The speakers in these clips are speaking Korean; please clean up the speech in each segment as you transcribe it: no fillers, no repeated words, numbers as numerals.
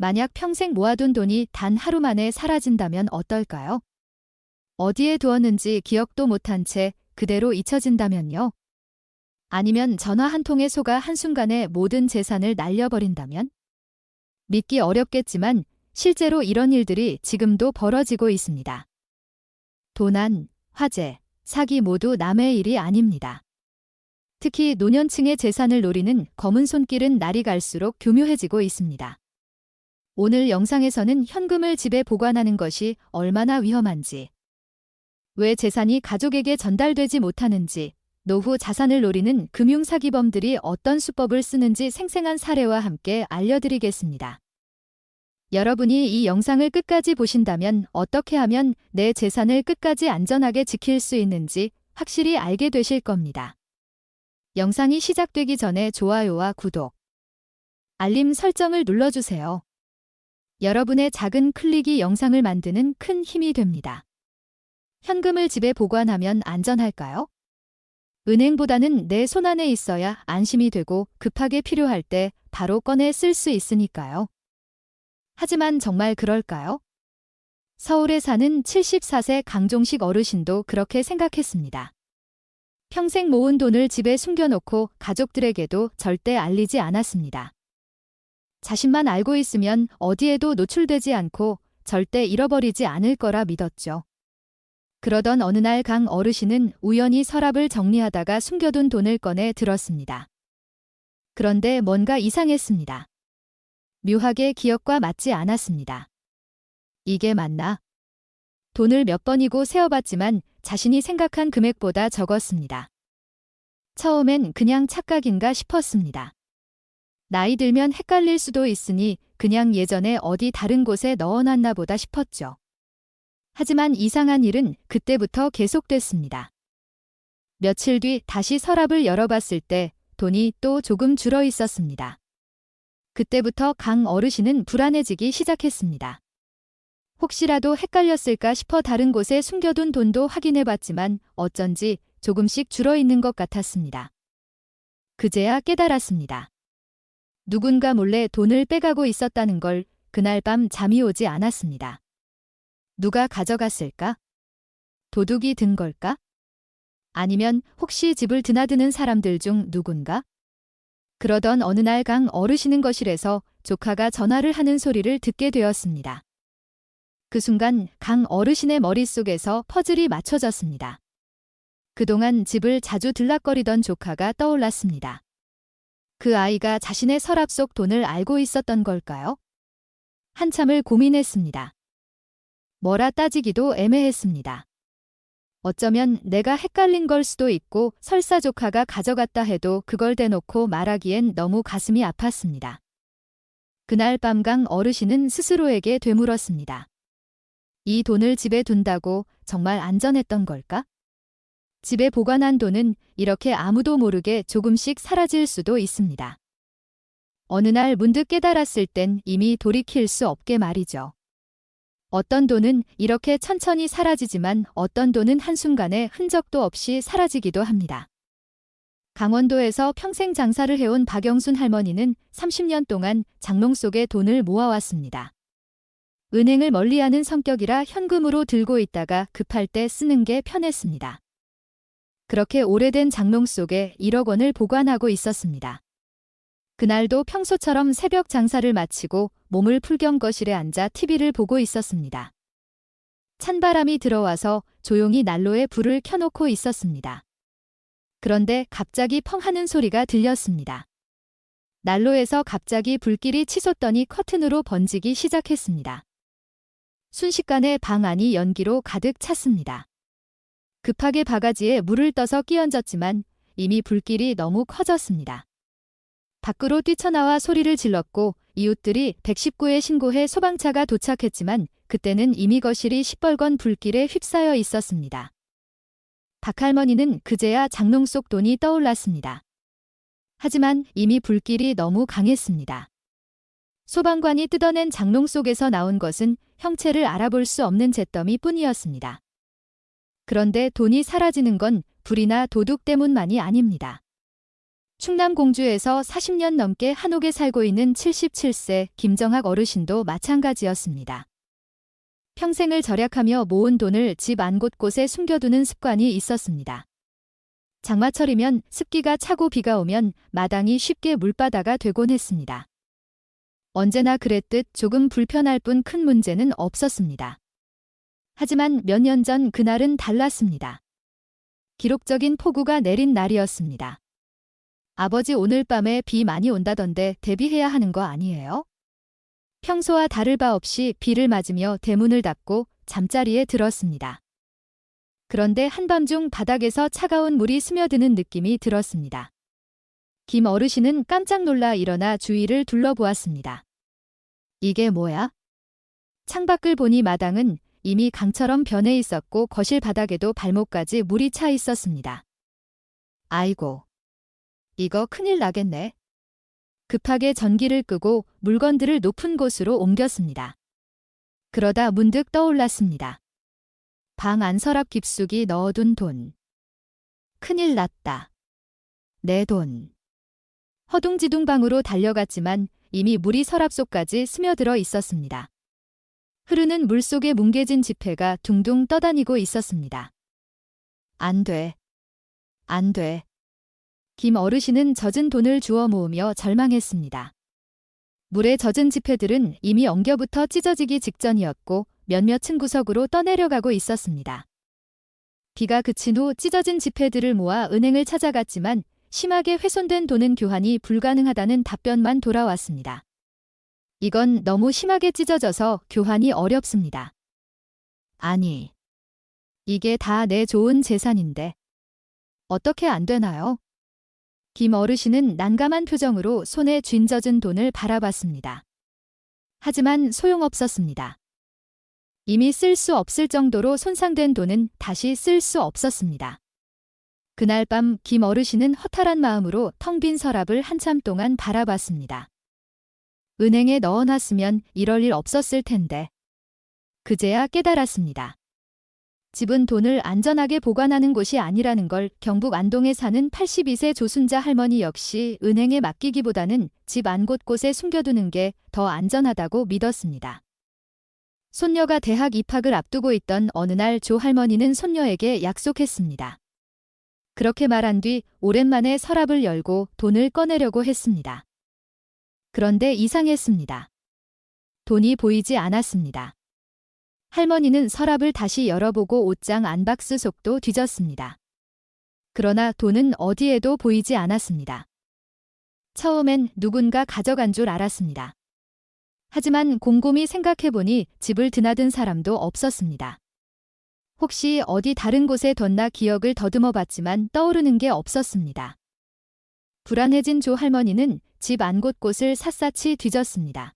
만약 평생 모아둔 돈이 단 하루 만에 사라진다면 어떨까요? 어디에 두었는지 기억도 못한 채 그대로 잊혀진다면요? 아니면 전화 한 통에 속아 한순간에 모든 재산을 날려버린다면? 믿기 어렵겠지만 실제로 이런 일들이 지금도 벌어지고 있습니다. 도난, 화재, 사기 모두 남의 일이 아닙니다. 특히 노년층의 재산을 노리는 검은 손길은 날이 갈수록 교묘해지고 있습니다. 오늘 영상에서는 현금을 집에 보관하는 것이 얼마나 위험한지, 왜 재산이 가족에게 전달되지 못하는지, 노후 자산을 노리는 금융사기범들이 어떤 수법을 쓰는지 생생한 사례와 함께 알려드리겠습니다. 여러분이 이 영상을 끝까지 보신다면 어떻게 하면 내 재산을 끝까지 안전하게 지킬 수 있는지 확실히 알게 되실 겁니다. 영상이 시작되기 전에 좋아요와 구독, 알림 설정을 눌러주세요. 여러분의 작은 클릭이 영상을 만드는 큰 힘이 됩니다. 현금을 집에 보관하면 안전할까요? 은행보다는 내 손안에 있어야 안심이 되고 급하게 필요할 때 바로 꺼내 쓸 수 있으니까요. 하지만 정말 그럴까요? 서울에 사는 74세 강종식 어르신도 그렇게 생각했습니다. 평생 모은 돈을 집에 숨겨놓고 가족들에게도 절대 알리지 않았습니다. 자신만 알고 있으면 어디에도 노출되지 않고 절대 잃어버리지 않을 거라 믿었죠. 그러던 어느 날 강 어르신은 우연히 서랍을 정리하다가 숨겨둔 돈을 꺼내 들었습니다. 그런데 뭔가 이상했습니다. 묘하게 기억과 맞지 않았습니다. 이게 맞나? 돈을 몇 번이고 세어봤지만 자신이 생각한 금액보다 적었습니다. 처음엔 그냥 착각인가 싶었습니다. 나이 들면 헷갈릴 수도 있으니 그냥 예전에 어디 다른 곳에 넣어놨나 보다 싶었죠. 하지만 이상한 일은 그때부터 계속됐습니다. 며칠 뒤 다시 서랍을 열어봤을 때 돈이 또 조금 줄어 있었습니다. 그때부터 강 어르신은 불안해지기 시작했습니다. 혹시라도 헷갈렸을까 싶어 다른 곳에 숨겨둔 돈도 확인해봤지만 어쩐지 조금씩 줄어 있는 것 같았습니다. 그제야 깨달았습니다. 누군가 몰래 돈을 빼가고 있었다는 걸. 그날 밤 잠이 오지 않았습니다. 누가 가져갔을까? 도둑이 든 걸까? 아니면 혹시 집을 드나드는 사람들 중 누군가? 그러던 어느 날 강 어르신은 거실에서 조카가 전화를 하는 소리를 듣게 되었습니다. 그 순간 강 어르신의 머릿속에서 퍼즐이 맞춰졌습니다. 그동안 집을 자주 들락거리던 조카가 떠올랐습니다. 그 아이가 자신의 서랍 속 돈을 알고 있었던 걸까요? 한참을 고민했습니다. 뭐라 따지기도 애매했습니다. 어쩌면 내가 헷갈린 걸 수도 있고 설사 조카가 가져갔다 해도 그걸 대놓고 말하기엔 너무 가슴이 아팠습니다. 그날 밤 강 어르신은 스스로에게 되물었습니다. 이 돈을 집에 둔다고 정말 안전했던 걸까? 집에 보관한 돈은 이렇게 아무도 모르게 조금씩 사라질 수도 있습니다. 어느 날 문득 깨달았을 땐 이미 돌이킬 수 없게 말이죠. 어떤 돈은 이렇게 천천히 사라지지만 어떤 돈은 한순간에 흔적도 없이 사라지기도 합니다. 강원도에서 평생 장사를 해온 박영순 할머니는 30년 동안 장롱 속에 돈을 모아왔습니다. 은행을 멀리하는 성격이라 현금으로 들고 있다가 급할 때 쓰는 게 편했습니다. 그렇게 오래된 장롱 속에 1억 원을 보관하고 있었습니다. 그날도 평소처럼 새벽 장사를 마치고 몸을 풀겸 거실에 앉아 TV를 보고 있었습니다. 찬바람이 들어와서 조용히 난로에 불을 켜놓고 있었습니다. 그런데 갑자기 펑 하는 소리가 들렸습니다. 난로에서 갑자기 불길이 치솟더니 커튼으로 번지기 시작했습니다. 순식간에 방 안이 연기로 가득 찼습니다. 급하게 바가지에 물을 떠서 끼얹었지만 이미 불길이 너무 커졌습니다. 밖으로 뛰쳐나와 소리를 질렀고 이웃들이 119에 신고해 소방차가 도착했지만 그때는 이미 거실이 시뻘건 불길에 휩싸여 있었습니다. 박할머니는 그제야 장롱 속 돈이 떠올랐습니다. 하지만 이미 불길이 너무 강했습니다. 소방관이 뜯어낸 장롱 속에서 나온 것은 형체를 알아볼 수 없는 잿더미 뿐이었습니다. 그런데 돈이 사라지는 건 불이나 도둑 때문만이 아닙니다. 충남 공주에서 40년 넘게 한옥에 살고 있는 77세 김정학 어르신도 마찬가지였습니다. 평생을 절약하며 모은 돈을 집 안 곳곳에 숨겨두는 습관이 있었습니다. 장마철이면 습기가 차고 비가 오면 마당이 쉽게 물바다가 되곤 했습니다. 언제나 그랬듯 조금 불편할 뿐 큰 문제는 없었습니다. 하지만 몇 년 전 그날은 달랐습니다. 기록적인 폭우가 내린 날이었습니다. 아버지 오늘 밤에 비 많이 온다던데 대비해야 하는 거 아니에요? 평소와 다를 바 없이 비를 맞으며 대문을 닫고 잠자리에 들었습니다. 그런데 한밤중 바닥에서 차가운 물이 스며드는 느낌이 들었습니다. 김 어르신은 깜짝 놀라 일어나 주위를 둘러보았습니다. 이게 뭐야? 창밖을 보니 마당은 이미 강처럼 변해 있었고 거실 바닥에도 발목까지 물이 차 있었습니다. 아이고, 이거 큰일 나겠네. 급하게 전기를 끄고 물건들을 높은 곳으로 옮겼습니다. 그러다 문득 떠올랐습니다. 방 안 서랍 깊숙이 넣어둔 돈. 큰일 났다. 내 돈. 허둥지둥 방으로 달려갔지만 이미 물이 서랍 속까지 스며들어 있었습니다. 흐르는 물 속에 뭉개진 지폐가 둥둥 떠다니고 있었습니다. 안 돼. 안 돼. 김 어르신은 젖은 돈을 주워 모으며 절망했습니다. 물에 젖은 지폐들은 이미 엉겨부터 찢어지기 직전이었고 몇몇 층구석으로 떠내려가고 있었습니다. 비가 그친 후 찢어진 지폐들을 모아 은행을 찾아갔지만 심하게 훼손된 돈은 교환이 불가능하다는 답변만 돌아왔습니다. 이건 너무 심하게 찢어져서 교환이 어렵습니다. 아니, 이게 다 내 좋은 재산인데 어떻게 안 되나요? 김 어르신은 난감한 표정으로 손에 쥔 젖은 돈을 바라봤습니다. 하지만 소용없었습니다. 이미 쓸 수 없을 정도로 손상된 돈은 다시 쓸 수 없었습니다. 그날 밤 김 어르신은 허탈한 마음으로 텅 빈 서랍을 한참 동안 바라봤습니다. 은행에 넣어놨으면 이럴 일 없었을 텐데. 그제야 깨달았습니다. 집은 돈을 안전하게 보관하는 곳이 아니라는 걸 경북 안동에 사는 82세 조순자 할머니 역시 은행에 맡기기보다는 집 안 곳곳에 숨겨두는 게 더 안전하다고 믿었습니다. 손녀가 대학 입학을 앞두고 있던 어느 날 조 할머니는 손녀에게 약속했습니다. 그렇게 말한 뒤 오랜만에 서랍을 열고 돈을 꺼내려고 했습니다. 그런데 이상했습니다. 돈이 보이지 않았습니다. 할머니는 서랍을 다시 열어보고 옷장 안박스 속도 뒤졌습니다. 그러나 돈은 어디에도 보이지 않았습니다. 처음엔 누군가 가져간 줄 알았습니다. 하지만 곰곰이 생각해보니 집을 드나든 사람도 없었습니다. 혹시 어디 다른 곳에 뒀나 기억을 더듬어 봤지만 떠오르는 게 없었습니다. 불안해진 조 할머니는 집 안 곳곳을 샅샅이 뒤졌습니다.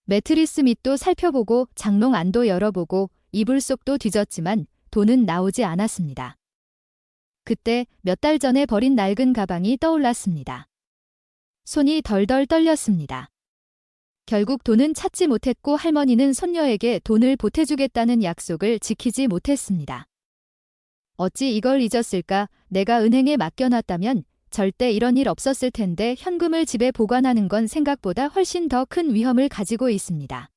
매트리스 밑도 살펴보고 장롱 안도 열어보고 이불 속도 뒤졌지만 돈은 나오지 않았습니다. 그때 몇 달 전에 버린 낡은 가방이 떠올랐습니다. 손이 덜덜 떨렸습니다. 결국 돈은 찾지 못했고 할머니는 손녀에게 돈을 보태주겠다는 약속을 지키지 못했습니다. 어찌 이걸 잊었을까? 내가 은행에 맡겨놨다면 절대 이런 일 없었을 텐데 현금을 집에 보관하는 건 생각보다 훨씬 더 큰 위험을 가지고 있습니다.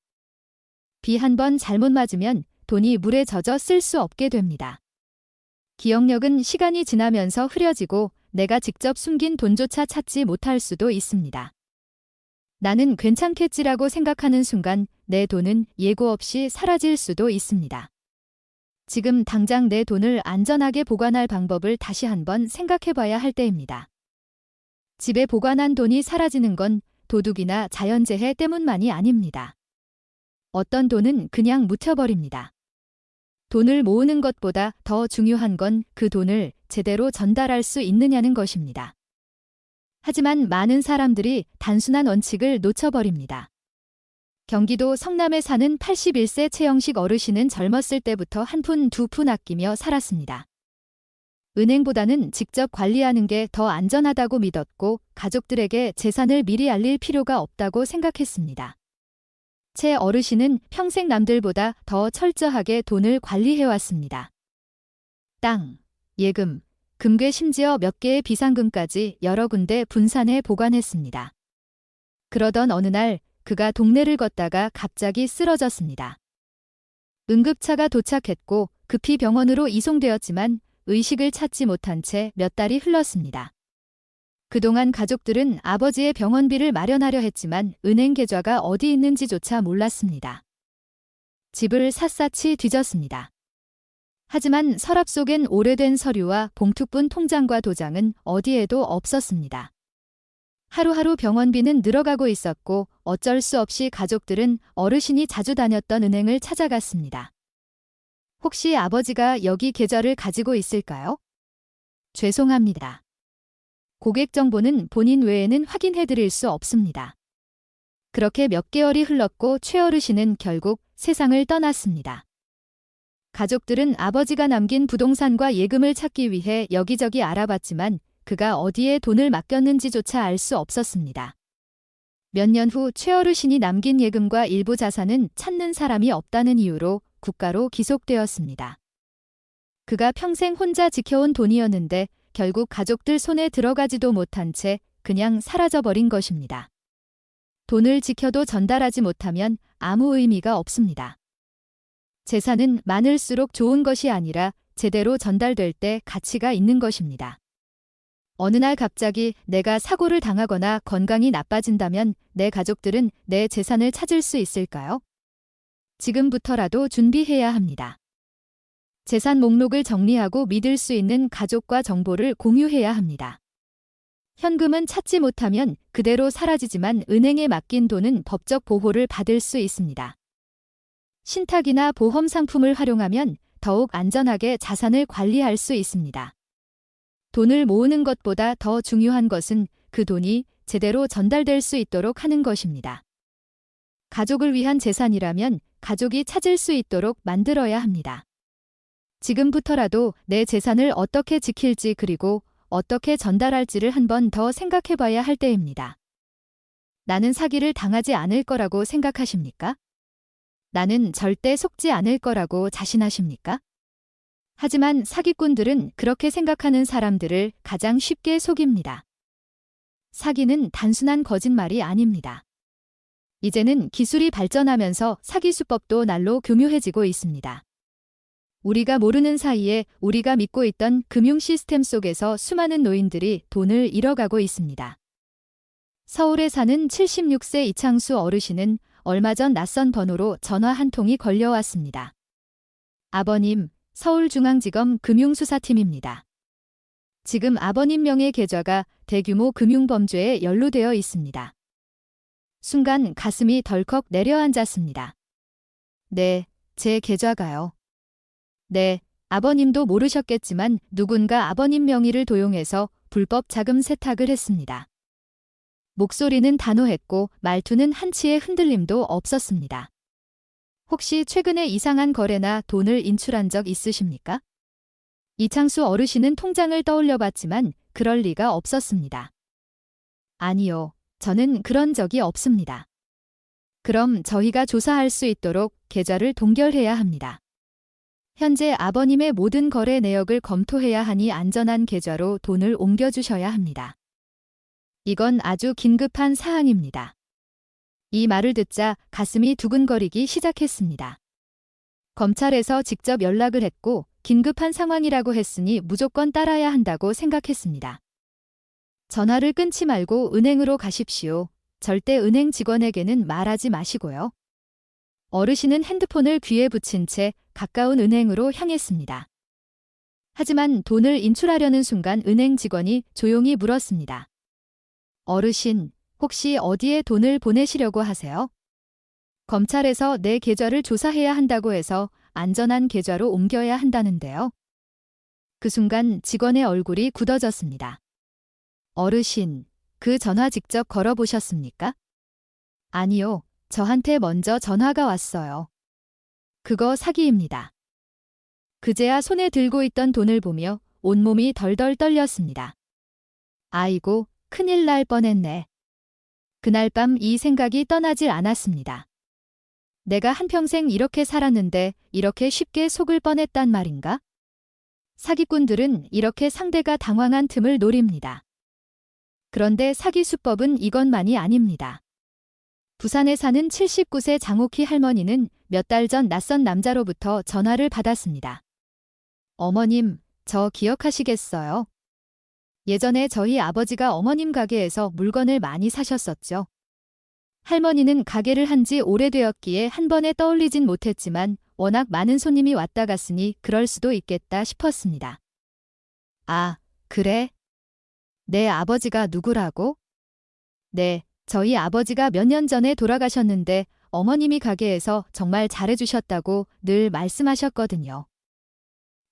비 한 번 잘못 맞으면 돈이 물에 젖어 쓸 수 없게 됩니다. 기억력은 시간이 지나면서 흐려지고 내가 직접 숨긴 돈조차 찾지 못할 수도 있습니다. 나는 괜찮겠지라고 생각하는 순간 내 돈은 예고 없이 사라질 수도 있습니다. 지금 당장 내 돈을 안전하게 보관할 방법을 다시 한번 생각해봐야 할 때입니다. 집에 보관한 돈이 사라지는 건 도둑이나 자연재해 때문만이 아닙니다. 어떤 돈은 그냥 묻혀버립니다. 돈을 모으는 것보다 더 중요한 건 그 돈을 제대로 전달할 수 있느냐는 것입니다. 하지만 많은 사람들이 단순한 원칙을 놓쳐버립니다. 경기도 성남에 사는 81세 최영식 어르신은 젊었을 때부터 한 푼, 두 푼 아끼며 살았습니다. 은행보다는 직접 관리하는 게 더 안전하다고 믿었고 가족들에게 재산을 미리 알릴 필요가 없다고 생각했습니다. 최 어르신은 평생 남들보다 더 철저하게 돈을 관리해왔습니다. 땅, 예금, 금괴 심지어 몇 개의 비상금까지 여러 군데 분산해 보관했습니다. 그러던 어느 날 그가 동네를 걷다가 갑자기 쓰러졌습니다. 응급차가 도착했고 급히 병원으로 이송되었지만 의식을 찾지 못한 채 몇 달이 흘렀습니다. 그동안 가족들은 아버지의 병원비를 마련하려 했지만 은행 계좌가 어디 있는지조차 몰랐습니다. 집을 샅샅이 뒤졌습니다. 하지만 서랍 속엔 오래된 서류와 봉투뿐 통장과 도장은 어디에도 없었습니다. 하루하루 병원비는 늘어가고 있었고 어쩔 수 없이 가족들은 어르신이 자주 다녔던 은행을 찾아갔습니다. 혹시 아버지가 여기 계좌를 가지고 있을까요? 죄송합니다. 고객 정보는 본인 외에는 확인해 드릴 수 없습니다. 그렇게 몇 개월이 흘렀고 최어르신은 결국 세상을 떠났습니다. 가족들은 아버지가 남긴 부동산과 예금을 찾기 위해 여기저기 알아봤지만 그가 어디에 돈을 맡겼는지조차 알 수 없었습니다. 몇 년 후 최어르신이 남긴 예금과 일부 자산은 찾는 사람이 없다는 이유로 국가로 기속되었습니다. 그가 평생 혼자 지켜온 돈이었는데 결국 가족들 손에 들어가지도 못한 채 그냥 사라져버린 것입니다. 돈을 지켜도 전달하지 못하면 아무 의미가 없습니다. 재산은 많을수록 좋은 것이 아니라 제대로 전달될 때 가치가 있는 것입니다. 어느 날 갑자기 내가 사고를 당하거나 건강이 나빠진다면 내 가족들은 내 재산을 찾을 수 있을까요? 지금부터라도 준비해야 합니다. 재산 목록을 정리하고 믿을 수 있는 가족과 정보를 공유해야 합니다. 현금은 찾지 못하면 그대로 사라지지만 은행에 맡긴 돈은 법적 보호를 받을 수 있습니다. 신탁이나 보험 상품을 활용하면 더욱 안전하게 자산을 관리할 수 있습니다. 돈을 모으는 것보다 더 중요한 것은 그 돈이 제대로 전달될 수 있도록 하는 것입니다. 가족을 위한 재산이라면 가족이 찾을 수 있도록 만들어야 합니다. 지금부터라도 내 재산을 어떻게 지킬지 그리고 어떻게 전달할지를 한 번 더 생각해 봐야 할 때입니다. 나는 사기를 당하지 않을 거라고 생각하십니까? 나는 절대 속지 않을 거라고 자신하십니까? 하지만 사기꾼들은 그렇게 생각하는 사람들을 가장 쉽게 속입니다. 사기는 단순한 거짓말이 아닙니다. 이제는 기술이 발전하면서 사기 수법도 날로 교묘해지고 있습니다. 우리가 모르는 사이에 우리가 믿고 있던 금융 시스템 속에서 수많은 노인들이 돈을 잃어가고 있습니다. 서울에 사는 76세 이창수 어르신은 얼마 전 낯선 번호로 전화 한 통이 걸려왔습니다. 아버님, 서울중앙지검 금융수사팀입니다. 지금 아버님 명의 계좌가 대규모 금융범죄에 연루되어 있습니다. 순간 가슴이 덜컥 내려앉았습니다. 네, 제 계좌가요. 네, 아버님도 모르셨겠지만 누군가 아버님 명의를 도용해서 불법 자금 세탁을 했습니다. 목소리는 단호했고 말투는 한치의 흔들림도 없었습니다. 혹시 최근에 이상한 거래나 돈을 인출한 적 있으십니까? 이창수 어르신은 통장을 떠올려 봤지만 그럴 리가 없었습니다. 아니요, 저는 그런 적이 없습니다. 그럼 저희가 조사할 수 있도록 계좌를 동결해야 합니다. 현재 아버님의 모든 거래 내역을 검토해야 하니 안전한 계좌로 돈을 옮겨주셔야 합니다. 이건 아주 긴급한 사항입니다. 이 말을 듣자 가슴이 두근거리기 시작했습니다. 검찰에서 직접 연락을 했고 긴급한 상황이라고 했으니 무조건 따라야 한다고 생각했습니다. 전화를 끊지 말고 은행으로 가십시오. 절대 은행 직원에게는 말하지 마시고요. 어르신은 핸드폰을 귀에 붙인 채 가까운 은행으로 향했습니다. 하지만 돈을 인출하려는 순간 은행 직원이 조용히 물었습니다. 어르신, 혹시 어디에 돈을 보내시려고 하세요? 검찰에서 내 계좌를 조사해야 한다고 해서 안전한 계좌로 옮겨야 한다는데요. 그 순간 직원의 얼굴이 굳어졌습니다. 어르신, 그 전화 직접 걸어보셨습니까? 아니요, 저한테 먼저 전화가 왔어요. 그거 사기입니다. 그제야 손에 들고 있던 돈을 보며 온몸이 덜덜 떨렸습니다. 아이고, 큰일 날 뻔했네. 그날 밤 이 생각이 떠나질 않았습니다. 내가 한평생 이렇게 살았는데 이렇게 쉽게 속을 뻔했단 말인가? 사기꾼들은 이렇게 상대가 당황한 틈을 노립니다. 그런데 사기 수법은 이것만이 아닙니다. 부산에 사는 79세 장옥희 할머니는 몇 달 전 낯선 남자로부터 전화를 받았습니다. 어머님, 저 기억하시겠어요? 예전에 저희 아버지가 어머님 가게에서 물건을 많이 사셨었죠. 할머니는 가게를 한 지 오래되었기에 한 번에 떠올리진 못했지만 워낙 많은 손님이 왔다 갔으니 그럴 수도 있겠다 싶었습니다. 아, 그래? 내 아버지가 누구라고? 네, 저희 아버지가 몇 년 전에 돌아가셨는데 어머님이 가게에서 정말 잘해주셨다고 늘 말씀하셨거든요.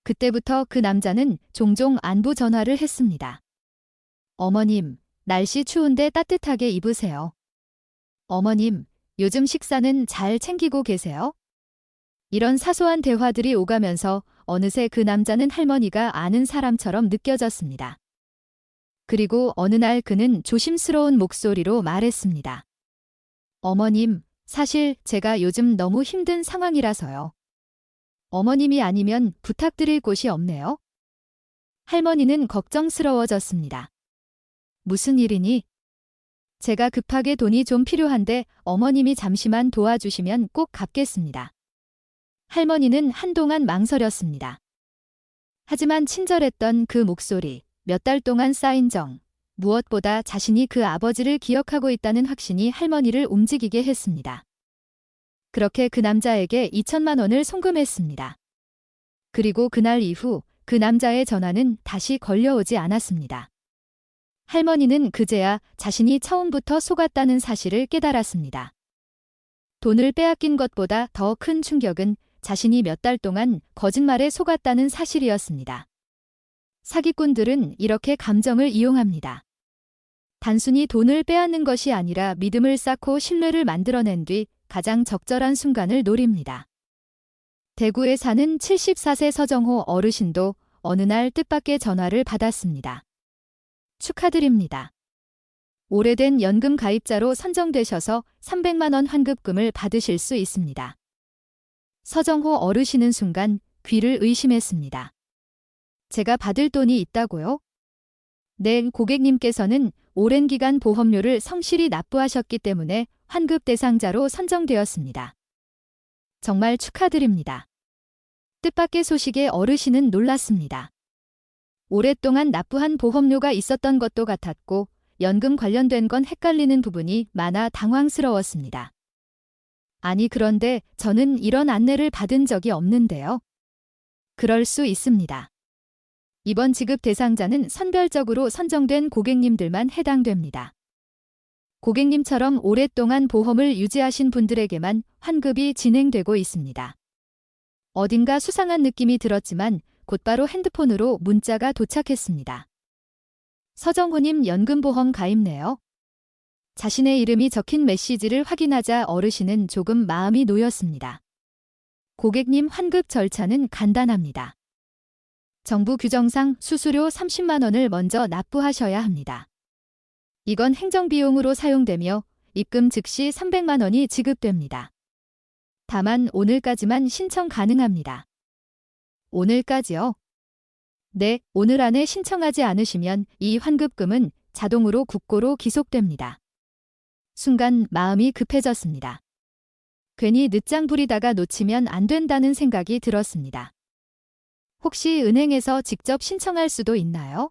그때부터 그 남자는 종종 안부 전화를 했습니다. 어머님, 날씨 추운데 따뜻하게 입으세요. 어머님, 요즘 식사는 잘 챙기고 계세요? 이런 사소한 대화들이 오가면서 어느새 그 남자는 할머니가 아는 사람처럼 느껴졌습니다. 그리고 어느 날 그는 조심스러운 목소리로 말했습니다. 어머님, 사실 제가 요즘 너무 힘든 상황이라서요. 어머님이 아니면 부탁드릴 곳이 없네요. 할머니는 걱정스러워졌습니다. 무슨 일이니? 제가 급하게 돈이 좀 필요한데 어머님이 잠시만 도와주시면 꼭 갚겠습니다. 할머니는 한동안 망설였습니다. 하지만 친절했던 그 목소리, 몇 달 동안 쌓인 정, 무엇보다 자신이 그 아버지를 기억하고 있다는 확신이 할머니를 움직이게 했습니다. 그렇게 그 남자에게 2천만 원을 송금했습니다. 그리고 그날 이후 그 남자의 전화는 다시 걸려오지 않았습니다. 할머니는 그제야 자신이 처음부터 속았다는 사실을 깨달았습니다. 돈을 빼앗긴 것보다 더 큰 충격은 자신이 몇 달 동안 거짓말에 속았다는 사실이었습니다. 사기꾼들은 이렇게 감정을 이용합니다. 단순히 돈을 빼앗는 것이 아니라 믿음을 쌓고 신뢰를 만들어낸 뒤 가장 적절한 순간을 노립니다. 대구에 사는 74세 서정호 어르신도 어느 날 뜻밖의 전화를 받았습니다. 축하드립니다. 오래된 연금 가입자로 선정되셔서 300만 원 환급금을 받으실 수 있습니다. 서정호 어르신은 순간 귀를 의심했습니다. 제가 받을 돈이 있다고요? 네, 고객님께서는 오랜 기간 보험료를 성실히 납부하셨기 때문에 환급 대상자로 선정되었습니다. 정말 축하드립니다. 뜻밖의 소식에 어르신은 놀랐습니다. 오랫동안 납부한 보험료가 있었던 것도 같았고 연금 관련된 건 헷갈리는 부분이 많아 당황스러웠습니다. 아니 그런데 저는 이런 안내를 받은 적이 없는데요. 그럴 수 있습니다. 이번 지급 대상자는 선별적으로 선정된 고객님들만 해당됩니다. 고객님처럼 오랫동안 보험을 유지하신 분들에게만 환급이 진행되고 있습니다. 어딘가 수상한 느낌이 들었지만 곧바로 핸드폰으로 문자가 도착했습니다. 서정호님 연금보험 가입네요. 자신의 이름이 적힌 메시지를 확인하자 어르신은 조금 마음이 놓였습니다. 고객님 환급 절차는 간단합니다. 정부 규정상 수수료 30만 원을 먼저 납부하셔야 합니다. 이건 행정비용으로 사용되며 입금 즉시 300만 원이 지급됩니다. 다만 오늘까지만 신청 가능합니다. 오늘까지요? 네, 오늘 안에 신청하지 않으시면 이 환급금은 자동으로 국고로 기속됩니다. 순간 마음이 급해졌습니다. 괜히 늦장 부리다가 놓치면 안 된다는 생각이 들었습니다. 혹시 은행에서 직접 신청할 수도 있나요?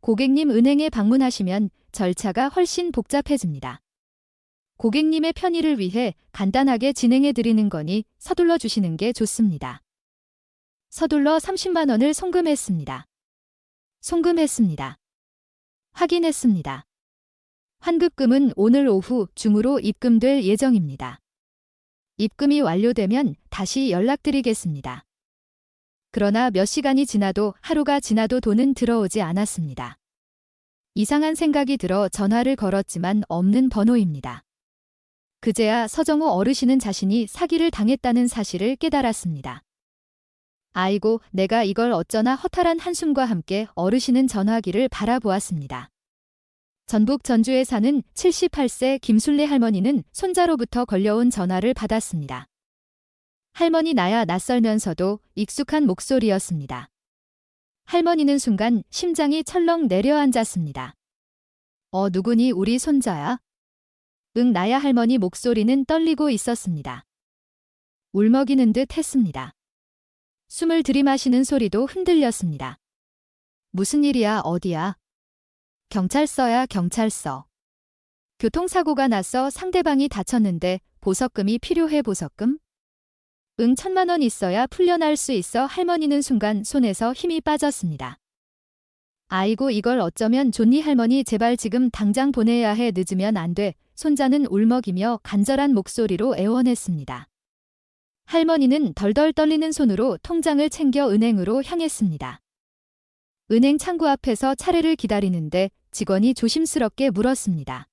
고객님 은행에 방문하시면 절차가 훨씬 복잡해집니다. 고객님의 편의를 위해 간단하게 진행해 드리는 거니 서둘러 주시는 게 좋습니다. 서둘러 30만 원을 송금했습니다. 송금했습니다. 확인했습니다. 환급금은 오늘 오후 중으로 입금될 예정입니다. 입금이 완료되면 다시 연락드리겠습니다. 그러나 몇 시간이 지나도 하루가 지나도 돈은 들어오지 않았습니다. 이상한 생각이 들어 전화를 걸었지만 없는 번호입니다. 그제야 서정호 어르신은 자신이 사기를 당했다는 사실을 깨달았습니다. 아이고, 내가 이걸 어쩌나 허탈한 한숨과 함께 어르신은 전화기를 바라보았습니다. 전북 전주에 사는 78세 김순례 할머니는 손자로부터 걸려온 전화를 받았습니다. 할머니 나야 낯설면서도 익숙한 목소리였습니다. 할머니는 순간 심장이 철렁 내려앉았습니다. 누구니 우리 손자야? 응, 나야. 할머니 목소리는 떨리고 있었습니다. 울먹이는 듯 했습니다. 숨을 들이마시는 소리도 흔들렸습니다. 무슨 일이야, 어디야? 경찰서야, 경찰서. 교통사고가 나서 상대방이 다쳤는데 보석금이 필요해. 보석금? 응, 1,000만 원 있어야 풀려날 수 있어. 할머니는 순간 손에서 힘이 빠졌습니다. 아이고, 이걸 어쩌면 좋니? 할머니 제발 지금 당장 보내야 해. 늦으면 안 돼. 손자는 울먹이며 간절한 목소리로 애원했습니다. 할머니는 덜덜 떨리는 손으로 통장을 챙겨 은행으로 향했습니다. 은행 창구 앞에서 차례를 기다리는데 직원이 조심스럽게 물었습니다.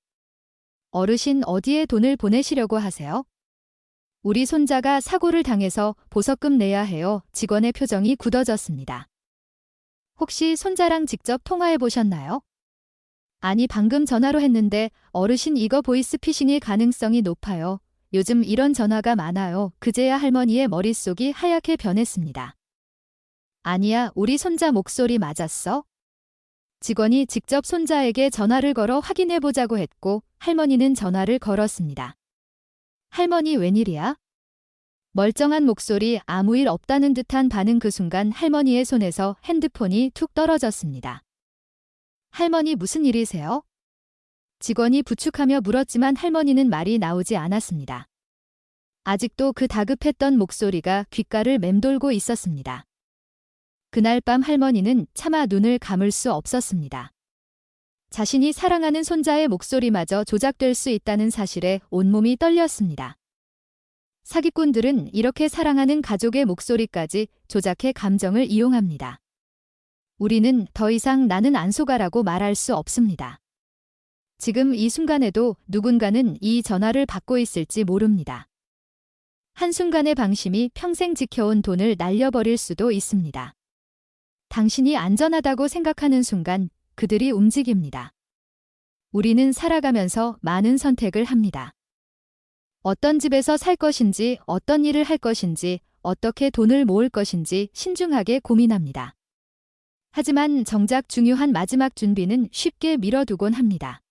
어르신, 어디에 돈을 보내시려고 하세요? 우리 손자가 사고를 당해서 보석금 내야 해요. 직원의 표정이 굳어졌습니다. 혹시 손자랑 직접 통화해 보셨나요? 아니, 방금 전화로 했는데 어르신, 이거 보이스피싱일 가능성이 높아요. 요즘 이런 전화가 많아요. 그제야 할머니의 머릿속이 하얗게 변했습니다. 아니야, 우리 손자 목소리 맞았어? 직원이 직접 손자에게 전화를 걸어 확인해 보자고 했고 할머니는 전화를 걸었습니다. 할머니, 웬일이야? 멀쩡한 목소리, 아무 일 없다는 듯한 반응. 그 순간 할머니의 손에서 핸드폰이 툭 떨어졌습니다. 할머니, 무슨 일이세요? 직원이 부축하며 물었지만 할머니는 말이 나오지 않았습니다. 아직도 그 다급했던 목소리가 귓가를 맴돌고 있었습니다. 그날 밤 할머니는 차마 눈을 감을 수 없었습니다. 자신이 사랑하는 손자의 목소리마저 조작될 수 있다는 사실에 온몸이 떨렸습니다. 사기꾼들은 이렇게 사랑하는 가족의 목소리까지 조작해 감정을 이용합니다. 우리는 더 이상 나는 안 속아라고 말할 수 없습니다. 지금 이 순간에도 누군가는 이 전화를 받고 있을지 모릅니다. 한순간의 방심이 평생 지켜온 돈을 날려버릴 수도 있습니다. 당신이 안전하다고 생각하는 순간 그들이 움직입니다. 우리는 살아가면서 많은 선택을 합니다. 어떤 집에서 살 것인지, 어떤 일을 할 것인지, 어떻게 돈을 모을 것인지 신중하게 고민합니다. 하지만 정작 중요한 마지막 준비는 쉽게 미뤄두곤 합니다.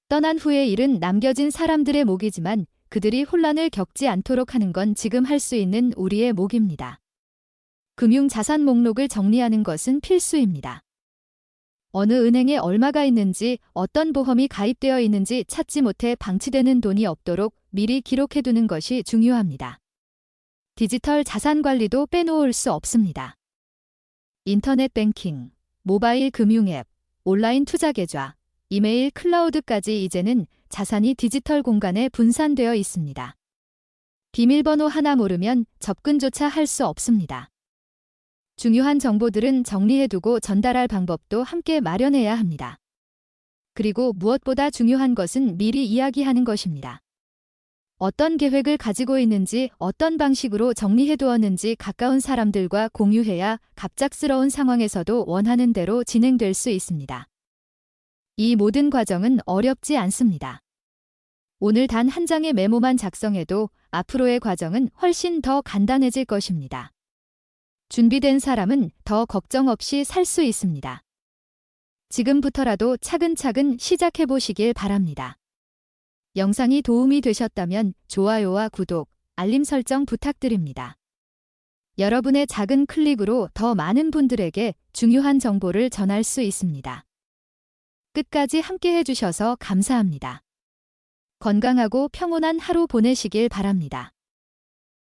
떠난 후의 일은 남겨진 사람들의 몫이지만 그들이 혼란을 겪지 않도록 하는 건 지금 할 수 있는 우리의 몫입니다. 금융자산 목록을 정리하는 것은 필수입니다. 어느 은행에 얼마가 있는지, 어떤 보험이 가입되어 있는지 찾지 못해 방치되는 돈이 없도록 미리 기록해두는 것이 중요합니다. 디지털 자산 관리도 빼놓을 수 없습니다. 인터넷 뱅킹, 모바일 금융 앱, 온라인 투자 계좌, 이메일, 클라우드까지 이제는 자산이 디지털 공간에 분산되어 있습니다. 비밀번호 하나 모르면 접근조차 할 수 없습니다. 중요한 정보들은 정리해두고 전달할 방법도 함께 마련해야 합니다. 그리고 무엇보다 중요한 것은 미리 이야기하는 것입니다. 어떤 계획을 가지고 있는지, 어떤 방식으로 정리해두었는지 가까운 사람들과 공유해야 갑작스러운 상황에서도 원하는 대로 진행될 수 있습니다. 이 모든 과정은 어렵지 않습니다. 오늘 단 한 장의 메모만 작성해도 앞으로의 과정은 훨씬 더 간단해질 것입니다. 준비된 사람은 더 걱정 없이 살 수 있습니다. 지금부터라도 차근차근 시작해 보시길 바랍니다. 영상이 도움이 되셨다면 좋아요와 구독, 알림 설정 부탁드립니다. 여러분의 작은 클릭으로 더 많은 분들에게 중요한 정보를 전할 수 있습니다. 끝까지 함께 해주셔서 감사합니다. 건강하고 평온한 하루 보내시길 바랍니다.